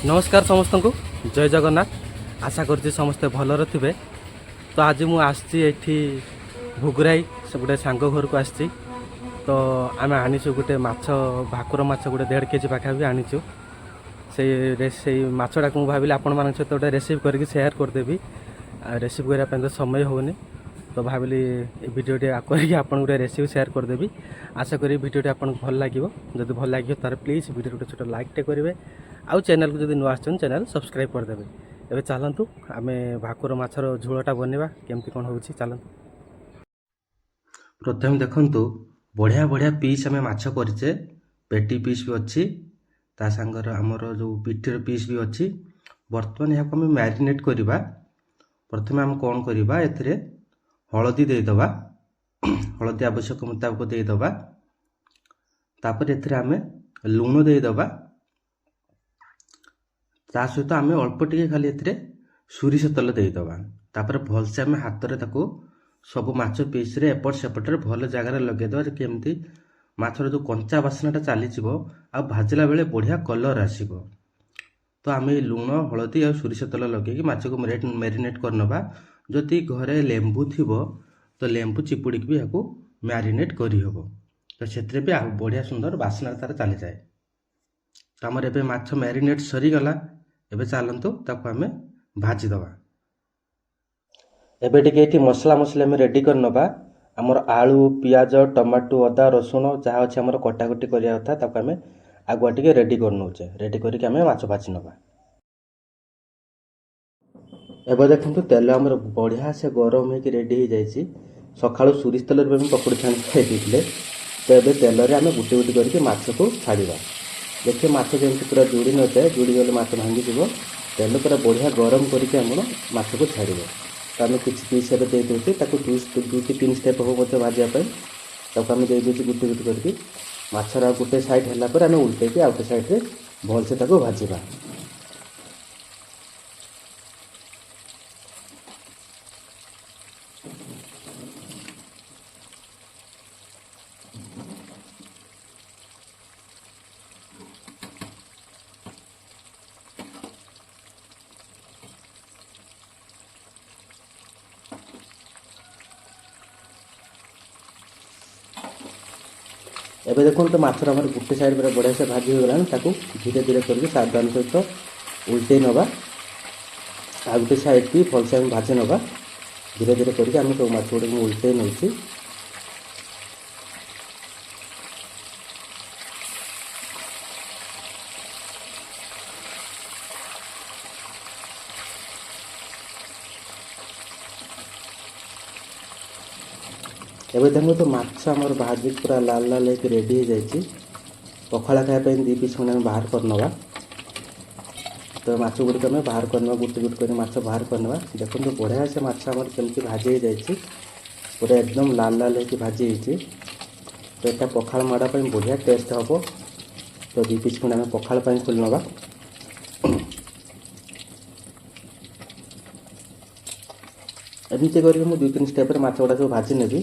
नमस्कार समस्त को जय जगन्नाथ। आशा करছি ସମସ୍ତେ ଭଲରେ ଥିବେ। ତ ଆଜି ମୁଁ ଆସିଛି ଏଠି ଭୁଗୁରାଇ ଗୋଟେ ସାଙ୍ଗ ଘରକୁ ଆସିଛି। ତ ଆମେ ଆଣିଛୁ ଗୋଟେ ମାଛ, ଭାକୁର ମାଛ ଗୋଟେ 1.5 କେଜି ପାଖାପାଖି ଆଣିଛୁ। ସେଇ ମାଛଟାକୁ ମୁଁ ଭାବିଲି ଆପଣମାନଙ୍କ ସହିତ ଗୋଟେ ରେସିପି କରିକି ସେୟାର କରିଦେବି। ରେସିପି କରିବା ପାଇଁ ତ ସମୟ ହେଉନି, ତ ଭାବିଲି ଏ ଭିଡ଼ିଓଟି କରିକି ଆପଣଙ୍କୁ ଗୋଟେ ରେସିପି ସେୟାର କରିଦେବି। ଆଶା କরি ଭିଡ଼ିଓଟି ଆପଣଙ୍କୁ ଭଲ ଲାଗିବ। ଯଦି ଭଲ ଲାଗିବ ତାହେଲେ ପ୍ଲିଜ୍ ଭିଡ଼ିଓ ଗୋଟେ ଛୋଟ ଲାଇକ୍ଟେ କରିବେ। ଆଉ ଚ୍ୟାନେଲକୁ ଯଦି ନୂଆ ଆସିଛନ୍ତି ଚ୍ୟାନେଲ ସବସ୍କ୍ରାଇବ୍ କରିଦେବେ। ଏବେ ଚାଲନ୍ତୁ ଆମେ ଭାକୁର ମାଛର ଝୋଳଟା ବନେଇବା କେମିତି କ'ଣ ହେଉଛି ଚାଲନ୍ତୁ। ପ୍ରଥମେ ଦେଖନ୍ତୁ ବଢ଼ିଆ ବଢ଼ିଆ ପିସ୍ ଆମେ ମାଛ କରିଛେ। ପେଟି ପିସ୍ ବି ଅଛି, ତା ସାଙ୍ଗରେ ଆମର ଯେଉଁ ପିଠିର ପିସ୍ ବି ଅଛି। ବର୍ତ୍ତମାନ ଏହାକୁ ଆମେ ମ୍ୟାରିନେଟ୍ କରିବା। ପ୍ରଥମେ ଆମେ କ'ଣ କରିବା, ଏଥିରେ ହଳଦୀ ଦେଇଦେବା, ହଳଦୀ ଆବଶ୍ୟକ ମୁତାବକ ଦେଇଦେବା। ତାପରେ ଏଥିରେ ଆମେ ଲୁଣ ଦେଇଦେବା। ତା ସହିତ ଆମେ ଅଳ୍ପ ଟିକେ ଖାଲି ଏଥିରେ ସୋରିଷ ତେଲ ଦେଇଦେବା। ତାପରେ ଭଲସେ ଆମେ ହାତରେ ତାକୁ ସବୁ ମାଛ ପିସ୍ରେ ଏପଟ ସେପଟରେ ଭଲ ଜାଗାରେ ଲଗେଇଦେବା, କେମିତି ମାଛର ଯେଉଁ କଞ୍ଚା ବାସ୍ନାଟା ଚାଲିଯିବ ଆଉ ଭାଜିଲା ବେଳେ ବଢ଼ିଆ କଲର୍ ଆସିବ। ତ ଆମେ ଲୁଣ, ହଳଦୀ ଆଉ ସୋରିଷ ତେଲ ଲଗେଇକି ମାଛକୁ ମ୍ୟାରିନେଟ୍ କରିନେବା। ଯଦି ଘରେ ଲେମ୍ବୁ ଥିବ ତ ଲେମ୍ବୁ ଚିପୁଡ଼ିକି ବି ଏହାକୁ ମ୍ୟାରିନେଟ୍ କରିହେବ। ତ ସେଥିରେ ବି ଆଉ ବଢ଼ିଆ ସୁନ୍ଦର ବାସ୍ନା ତାର ଚାଲିଯାଏ। ତ ଆମର ଏବେ ମାଛ ମ୍ୟାରିନେଟ୍ ସରିଗଲା। ଏବେ ଚାଲନ୍ତୁ ତାକୁ ଆମେ ଭାଜିଦେବା। ଏବେ ଟିକେ ଏଠି ମସଲା ଆମେ ରେଡ଼ି କରିନେବା। ଆମର ଆଳୁ, ପିଆଜ, ଟମାଟୋ, ଅଦା, ରସୁଣ ଯାହା ଅଛି ଆମର କଟାକଟି କରିବା କଥା ତାକୁ ଆମେ ଆଗୁଆ ଟିକେ ରେଡ଼ି କରିନେଉଛେ। ରେଡ଼ି କରିକି ଆମେ ମାଛ ଭାଜି ନେବା। ଏବେ ଦେଖନ୍ତୁ ତେଲ ଆମର ବଢ଼ିଆ ସେ ଗରମ ହେଇକି ରେଡ଼ି ହେଇଯାଇଛି। ସକାଳୁ ସୋରିଷ ତେଲରେ ବି ଆମେ ପକୁଡ଼ି ଛାଣିକି ଖାଇ ଦେଇଥିଲେ। ତ ଏବେ ତେଲରେ ଆମେ ଗୋଟି ଗୋଟି କରିକି ମାଛକୁ ଛାଡ଼ିବା। ଦେଖିବେ ମାଛ ଯେମିତି ପୁରା ଯୋଡ଼ି ନଯାଏ, ଯୋଡ଼ି ଗଲେ ମାଛ ଭାଙ୍ଗିଯିବ। ତେଲ ପୁରା ବଢ଼ିଆ ଗରମ କରିକି ଆମର ମାଛକୁ ଛାଡ଼ିବ। ତ ଆମେ କିଛି ପିସ୍ ଏବେ ଦେଇଦେଉଛେ, ତାକୁ 2-3 ଷ୍ଟେପ୍ ହେବ ମଧ୍ୟ ଭାଜିବା ପାଇଁ। ତାକୁ ଆମେ ଦେଇଦେଉଛୁ ଗୋଟି ଗୋଟି କରିକି। ମାଛର ଆଉ ଗୋଟେ ସାଇଡ଼୍ ହେଲା ପରେ ଆମେ ଉଲ୍ଟେଇକି ଆଉ ଗୋଟେ ସାଇଡ଼୍ରେ ଭଲସେ ତାକୁ ଭାଜିବା। ଏବେ ଦେଖନ୍ତୁ ମାଛର ଆମର ଗୋଟେ ସାଇଡ଼୍ ପୁରା ବଢ଼ିଆ ସେ ଭାଜି ହୋଇଗଲାଣି। ତାକୁ ଧୀରେ ଧୀରେ କରିକି ସାବଧାନ ସହିତ ଉଲ୍ଟେଇ ନେବା। ଆଉ ଗୋଟେ ସାଇଡ଼୍ ବି ଭଲସେ ଆମେ ଭାଜି ନେବା। ଧୀରେ ଧୀରେ କରିକି ଆମେ ସବୁ ମାଛ ଗୁଡ଼ିକୁ ଉଲ୍ଟେଇ ନେଉଛି। ଏବେ ଦେଖନ୍ତୁ ମାଛ ଆମର ଭାଜିକି ପୁରା ଲାଲ ଲାଲ ହେଇକି ରେଡ଼ି ହେଇଯାଇଛି। ପଖାଳ ଖାଇବା ପାଇଁ 2 ପିସ୍ ଖଣ୍ଡେ ଆମେ ବାହାର କରିନେବା। ତ ମାଛ ଗୁଡ଼ିକ ଆମେ ବାହାର କରିନେବା, ଗୋଟି ଗୋଟି କରି ମାଛ ବାହାର କରିନେବା। ଦେଖନ୍ତୁ ବଢ଼ିଆ ସେ ମାଛ ଆମର କେମିତି ଭାଜି ହେଇଯାଇଛି, ପୁରା ଏକଦମ ଲାଲ ଲାଲ ହେଇକି ଭାଜି ହେଇଛି। ତ ଏଇଟା ପଖାଳ ମାଡ଼ ପାଇଁ ବଢ଼ିଆ ଟେଷ୍ଟ ହେବ। ତ 2 ପିସ୍ ଖଣ୍ଡେ ଆମେ ପଖାଳ ପାଇଁ ଖୋଲି ନେବା। ଏମିତି କରିକି ମୁଁ 2-3 ଷ୍ଟେପ୍ରେ ମାଛ ଗୁଡ଼ା ସବୁ ଭାଜି ନେବି।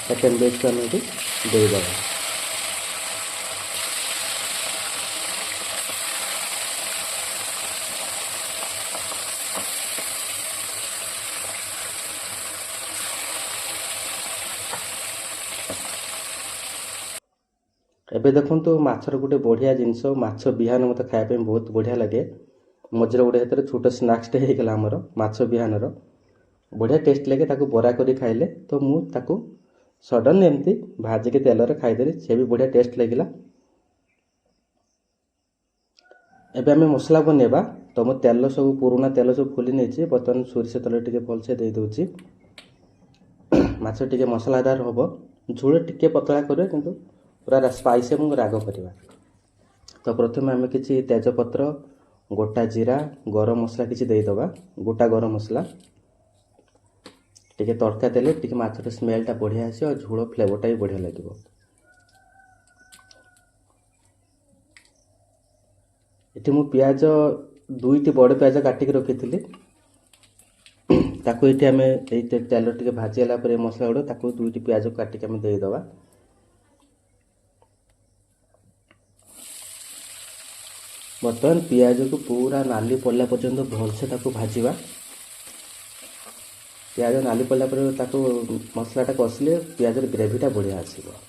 सेकेंड बेचको ଆମେ ଏଠି ଦେଇଦେବା। ଏବେ ଦେଖନ୍ତୁ ମାଛର ଗୋଟେ ବଢ଼ିଆ ଜିନିଷ, ମାଛ ବିହାନ ମୋତେ ଖାଇବା ପାଇଁ ବହୁତ ବଢ଼ିଆ ଲାଗେ। ମଝିରେ ଗୋଟେ ସେଥିରେ ଛୋଟ ସ୍ନାକ୍ସଟେ ହେଇଗଲା ଆମର ମାଛ ବିହାନର। ବଢ଼ିଆ ଟେଷ୍ଟ ଲାଗେ ତାକୁ ବରା କରି ଖାଇଲେ। ତ ମୁଁ ତାକୁ ସଡନ୍ ଏମିତି ଭାଜିକି ତେଲରେ ଖାଇଦେଲି, ସେ ବି ବଢ଼ିଆ ଟେଷ୍ଟ ଲାଗିଲା। ଏବେ ଆମେ ମସଲା ବନେଇବା। ତ ମୋ ତେଲ ସବୁ ପୁରୁଣା ତେଲ ସବୁ ଖୋଲି ନେଇଛି। ବର୍ତ୍ତମାନ ସୋରିଷ ତେଲ ଟିକେ ଭଲସେ ଦେଇଦେଉଛି। ମାଛ ଟିକେ ମସଲାଦାର ହେବ, ଝୋଳ ଟିକେ ପତଳା କରିବା, କିନ୍ତୁ ପୁରା ସ୍ପାଇସି ଏବଂ ରାଗ କରିବା। ତ ପ୍ରଥମେ ଆମେ କିଛି ତେଜପତ୍ର, ଗୋଟା ଜିରା, ଗରମ ମସଲା କିଛି ଦେଇଦେବା। ଗୋଟା ଗରମ ମସଲା ଟିକେ ତଡ଼କା ଦେଲେ ଟିକେ ମାଛର ସ୍ମେଲ୍ଟା ବଢ଼ିଆ ଆସିବ ଆଉ ଝୋଳ ଫ୍ଲେଭରଟା ବି ବଢ଼ିଆ ଲାଗିବ। ଏଠି ମୁଁ ପିଆଜ ଦୁଇଟି ବଡ଼ ପିଆଜ କାଟିକି ରଖିଥିଲି, ତାକୁ ଏଠି ଆମେ ଏଇ ତେଲ ଟିକେ ଭାଜି ହେଲା ପରେ ମସଲା ଗୁଡ଼ା ତାକୁ ଦୁଇଟି ପିଆଜ କାଟିକି ଆମେ ଦେଇଦେବା। ବର୍ତ୍ତମାନ ପିଆଜକୁ ପୁରା ନାଲି ପଡ଼ିଲା ପର୍ଯ୍ୟନ୍ତ ଭଲସେ ତାକୁ ଭାଜିବା। ପିଆଜ ନାଲି ପଡ଼ିଲା ପରେ ତାକୁ ମସଲାଟା କଷିଲେ ପିଆଜର ଗ୍ରେଭିଟା ବଢ଼ିଆ ଆସିବ।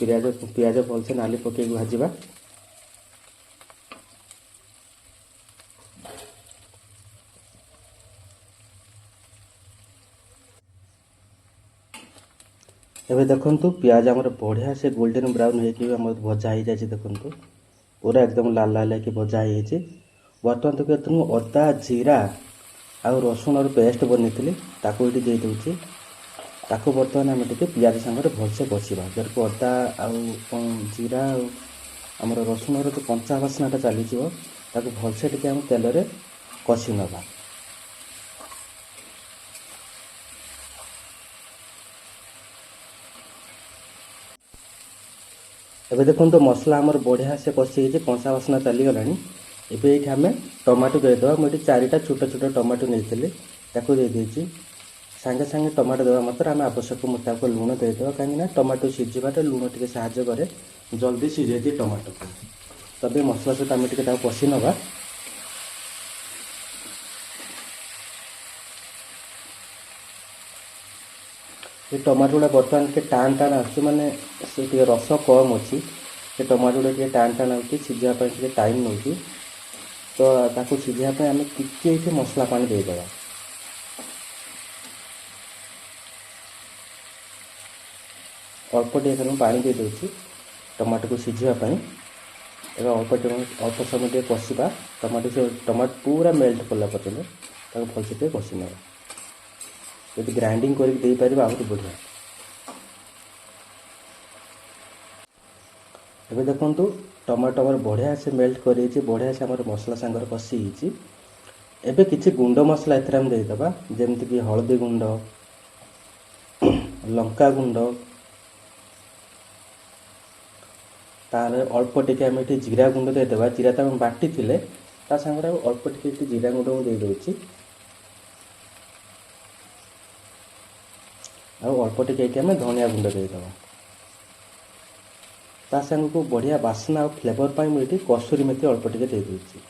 ପିଆଜ ଭଲସେ ନାଲି ପକାଇକି ଭାଜିବା। ଏବେ ଦେଖନ୍ତୁ ପିଆଜ ଆମର ବଢ଼ିଆ ସେ ଗୋଲ୍ଡେନ୍ ବ୍ରାଉନ୍ ହେଇକି ଆମର ଭଜା ହେଇଯାଇଛି। ଦେଖନ୍ତୁ ପୁରା ଏକଦମ ଲାଲ ଲାଲ ହେଇକି ଭଜା ହେଇଯାଇଛି। ବର୍ତ୍ତମାନ ତାକୁ ମୁଁ ଅଦା ଜିରା ଆଉ ରସୁଣର ପେଷ୍ଟ ବନେଇଥିଲି ତାକୁ ଏଠି ଦେଇ ଦେଉଛି। ତାକୁ ବର୍ତ୍ତମାନ ଆମେ ଟିକେ ପିଆଜ ସାଙ୍ଗରେ ଭଲସେ କଷିବା। ଯେହେତୁ ଅଦା ଆଉ ଜିରା ଆଉ ଆମର ରସୁଣର ଯେଉଁ କଞ୍ଚା ବାସ୍ନାଟା ଚାଲିଯିବ ତାକୁ ଭଲସେ ଟିକେ ଆମେ ତେଲରେ କଷି ନେବା। ଏବେ ଦେଖନ୍ତୁ ମସଲା ଆମର ବଢ଼ିଆ ସେ କଷି ହେଇଛି, କଞ୍ଚା ବାସ୍ନା ଚାଲିଗଲାଣି। ଏବେ ଏଇଠି ଆମେ ଟମାଟୋ ଦେଇଦେବା। ମୁଁ ଏଠି 4ଟା ଛୋଟ ଛୋଟ ଟମାଟୋ ନେଇଥିଲି, ତାକୁ ଦେଇଦେଇଛି। ସାଙ୍ଗେ ସାଙ୍ଗେ ଟମାଟୋ ଦେବା ମାତ୍ରେ ଆମେ ଆବଶ୍ୟକ ମୁତାବକ ଲୁଣ ଦେଇଦେବା, କାହିଁକିନା ଟମାଟୋ ସିଝିବାରେ ଲୁଣ ଟିକେ ସାହାଯ୍ୟ କରେ, ଜଲ୍ଦି ସିଝେଇ ଦିଏ ଟମାଟୋକୁ। ତବେ ମସଲା ସହିତ ଆମେ ଟିକେ ତାକୁ କଷି ନେବା। ଏ ଟମାଟୋ ଗୁଡ଼ା ବର୍ତ୍ତମାନ ଟିକେ ଟାଣ ଟାଣ ଆସୁଛି, ମାନେ ସେ ଟିକେ ରସ କମ୍ ଅଛି। ସେ ଟମାଟୋ ଗୁଡ଼ା ଟିକେ ଟାଣ ଟାଣ ହେଉଛି, ସିଝିବା ପାଇଁ ଟିକେ ଟାଇମ୍ ନେଉଛି। ତ ତାକୁ ସିଝିବା ପାଇଁ ଆମେ ଟିକେ ଏଠି ମସଲା ପାଣି ଦେଇଦେବା। ଅଳ୍ପ ଟିକେ ମୁଁ ପାଣି ଦେଇଦେଉଛି ଟମାଟୋକୁ ସିଝିବା ପାଇଁ। ଏବେ ଅଳ୍ପ ସମୟ ଟିକେ କଷିବା। ଟମାଟୋ ପୁରା ମେଲ୍ଟ କଲା ପର୍ଯ୍ୟନ୍ତ ତାକୁ ଭଲସେ ଟିକେ କଷି ନେବା। ଯଦି ଗ୍ରାଇଣ୍ଡିଙ୍ଗ କରିକି ଦେଇପାରିବା ଆହୁରି ବଢ଼ିଆ। ଏବେ ଦେଖନ୍ତୁ ଟମାଟୋ ଆମର ବଢ଼ିଆ ସେ ମେଲ୍ଟ କରିହେଇଛି, ବଢ଼ିଆ ସେ ଆମର ମସଲା ସାଙ୍ଗରେ କଷି ହେଇଛି। ଏବେ କିଛି ଗୁଣ୍ଡ ମସଲା ଏଥିରେ ଆମେ ଦେଇଦେବା, ଯେମିତିକି ହଳଦୀ ଗୁଣ୍ଡ, ଲଙ୍କା ଗୁଣ୍ଡ, ତାହେଲେ ଅଳ୍ପ ଟିକେ ଆମେ ଏଠି ଜିରା ଗୁଣ୍ଡ ଦେଇଦେବା। ଜିରା ତ ଆମେ ବାଟିଥିଲେ, ତା ସାଙ୍ଗରେ ଆଉ ଅଳ୍ପ ଟିକେ ଏଠି ଜିରା ଗୁଣ୍ଡ ମୁଁ ଦେଇଦେଉଛି। ଆଉ ଅଳ୍ପ ଟିକେ ଏଠି ଆମେ ଧନିଆ ଗୁଣ୍ଡ ଦେଇଦେବା। ତା ସାଙ୍ଗକୁ ବଢ଼ିଆ ବାସ୍ନା ଆଉ ଫ୍ଲେଭର୍ ପାଇଁ ମୁଁ ଏଠି କସୁରୀ ମେଥି ଅଳ୍ପ ଟିକେ ଦେଇଦେଉଛି।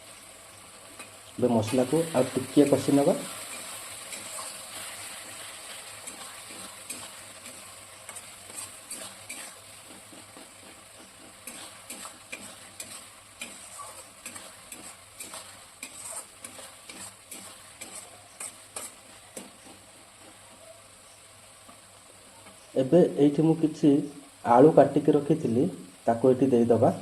ଏବେ ମସଲାକୁ ଆଉ ଟିକିଏ କଷି ନେବା। ଏବେ ଏଇଠି ମୁଁ କିଛି ଆଳୁ କାଟିକି ରଖିଥିଲି, ତାକୁ ଏଠି ଦେଇଦେବା।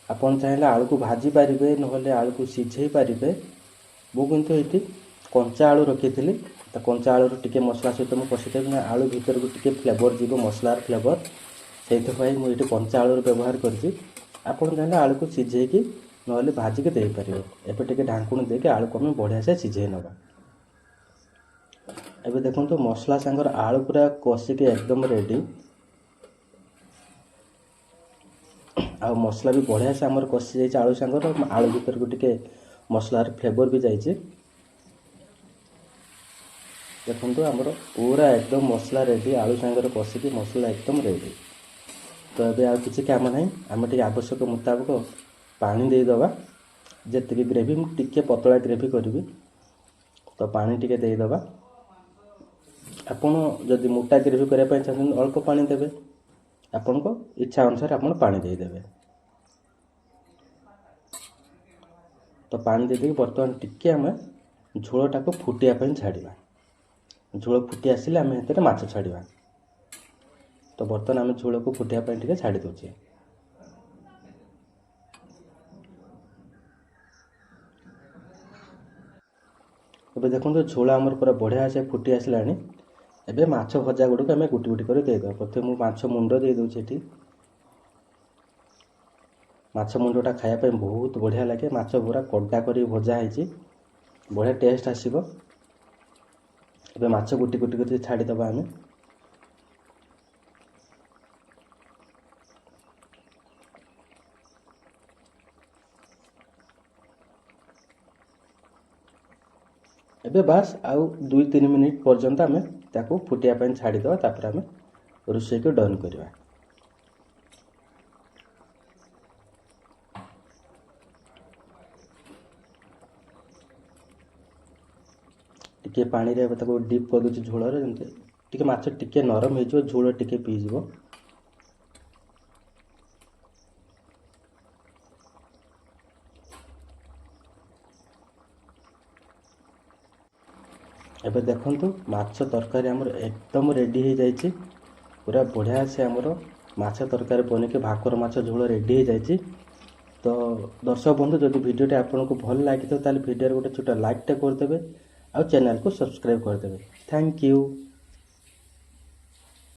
ଆପଣ ଚାହିଁଲେ ଆଳୁକୁ ଭାଜି ପାରିବେ, ନହେଲେ ଆଳୁକୁ ସିଝେଇ ପାରିବେ। ମୁଁ କିନ୍ତୁ ଏଇଠି କଞ୍ଚା ଆଳୁ ରଖିଥିଲି, ତ କଞ୍ଚା ଆଳୁରୁ ଟିକେ ମସଲା ସହିତ ମୁଁ କଷିଦେବି ନା ଆଳୁ ଭିତରକୁ ଟିକେ ଫ୍ଲେଭର୍ ଯିବ, ମସଲାର ଫ୍ଲେଭର୍। ସେଇଥିପାଇଁ ମୁଁ ଏଇଠି କଞ୍ଚା ଆଳୁର ବ୍ୟବହାର କରିଛି। ଆପଣ ଚାହିଁଲେ ଆଳୁକୁ ସିଝେଇକି ନହେଲେ ଭାଜିକି ଦେଇପାରିବେ। ଏବେ ଟିକେ ଢାଙ୍କୁଣି ଦେଇକି ଆଳୁକୁ ଆମେ ବଢ଼ିଆ ସେ ସିଝେଇ ନେବା। ଏବେ ଦେଖନ୍ତୁ ମସଲା ସାଙ୍ଗରେ ଆଳୁ ପୁରା କଷିକି ଏକଦମ ରେଡ଼ି। ଆଉ ମସଲା ବି ବଢ଼ିଆ ସେ ଆମର କଷି ଯାଇଛି ଆଳୁ ସାଙ୍ଗରେ। ଆଳୁ ଭିତରକୁ ଟିକେ ମସଲାର ଫ୍ଲେଭର୍ ବି ଯାଇଛି। ଦେଖନ୍ତୁ ଆମର ପୁରା ଏକଦମ ମସଲା ରେଡ଼ି, ଆଳୁ ସାଙ୍ଗରେ କଷିକି ମସଲା ଏକଦମ ରେଡ଼ି। ତ ଏବେ ଆଉ କିଛି କାମ ନାହିଁ, ଆମେ ଟିକେ ଆବଶ୍ୟକ ମୁତାବକ ପାଣି ଦେଇଦେବା। ଯେତିକି ଗ୍ରେଭି, ମୁଁ ଟିକେ ପତଳା ଗ୍ରେଭି କରିବି, ତ ପାଣି ଟିକେ ଦେଇଦେବା। ଆପଣ ଯଦି ମୋଟା ଗ୍ରେଭି କରିବା ପାଇଁ ଚାହୁଁଛନ୍ତି ଅଳ୍ପ ପାଣି ଦେବେ, ଆପଣଙ୍କ ଇଚ୍ଛା ଅନୁସାରେ ଆପଣ ପାଣି ଦେଇଦେବେ। ତ ପାଣି ଦେଇଦେଇକି ବର୍ତ୍ତମାନ ଟିକେ ଆମେ ଝୋଳଟାକୁ ଫୁଟିବା ପାଇଁ ଛାଡ଼ିବା। ଝୋଳ ଫୁଟି ଆସିଲେ ଆମେ ସେଥିରେ ମାଛ ଛାଡ଼ିବା। ତ ବର୍ତ୍ତମାନ ଆମେ ଝୋଳକୁ ଫୁଟିବା ପାଇଁ ଟିକେ ଛାଡ଼ି ଦେଉଛେ। ଏବେ ଦେଖନ୍ତୁ ଝୋଳ ଆମର ପୁରା ବଢ଼ିଆ ସେ ଫୁଟି ଆସିଲାଣି। ଏବେ ମାଛ ଭଜା ଗୁଡ଼ିକୁ ଆମେ ଗୋଟି ଗୋଟି କରି ଦେଇଦେବା। ପ୍ରଥମେ ମୁଁ ମାଛ ମୁଣ୍ଡ ଦେଇଦେଉଛି ଏଠି। ମାଛ ମୁଣ୍ଡଟା ଖାଇବା ପାଇଁ ବହୁତ ବଢ଼ିଆ ଲାଗେ। ମାଛ ପୁରା କଣ୍ଟା କରି ଭଜା ହେଇଛି, ବଢ଼ିଆ ଟେଷ୍ଟ ଆସିବ। ଏବେ ମାଛ ଗୋଟି ଗୋଟି କରି ଛାଡ଼ିଦେବା ଆମେ। ଏବେ ବାସ୍ ଆଉ 2-3 ମିନିଟ୍ ପର୍ଯ୍ୟନ୍ତ ଆମେ ତାକୁ ଫୁଟିବା ପାଇଁ ଛାଡ଼ିଦେବା, ତାପରେ ଆମେ ରୋଷେଇକୁ ଡନ୍ କରିବା। ଟିକେ ପାଣିରେ ଏବେ ତାକୁ ଡିପ୍ କରିଦେଉଛି ଝୋଳରେ, ଯେମିତି ଟିକେ ମାଛ ଟିକେ ନରମ ହେଇଯିବ, ଝୋଳ ଟିକେ ପିଇଯିବ। ଏବେ ଦେଖନ୍ତୁ ମାଛ ତରକାରୀ ଆମର ଏକଦମ ରେଡ଼ି ହେଇଯାଇଛି। ପୁରା ବଢ଼ିଆ ସେ ଆମର ମାଛ ତରକାରୀ ବନିକି ଭାକୁର ମାଛ ଝୋଳ ରେଡ଼ି ହେଇଯାଇଛି। ତ ଦର୍ଶକ ବନ୍ଧୁ, ଯଦି ଭିଡ଼ିଓଟି ଆପଣଙ୍କୁ ଭଲ ଲାଗିଥିବ ତାହେଲେ ଭିଡ଼ିଓରେ ଗୋଟେ ଛୋଟ ଲାଇକ୍ଟେ କରିଦେବେ ଆଉ ଚ୍ୟାନେଲକୁ ସବସ୍କ୍ରାଇବ୍ କରିଦେବେ। Thank you.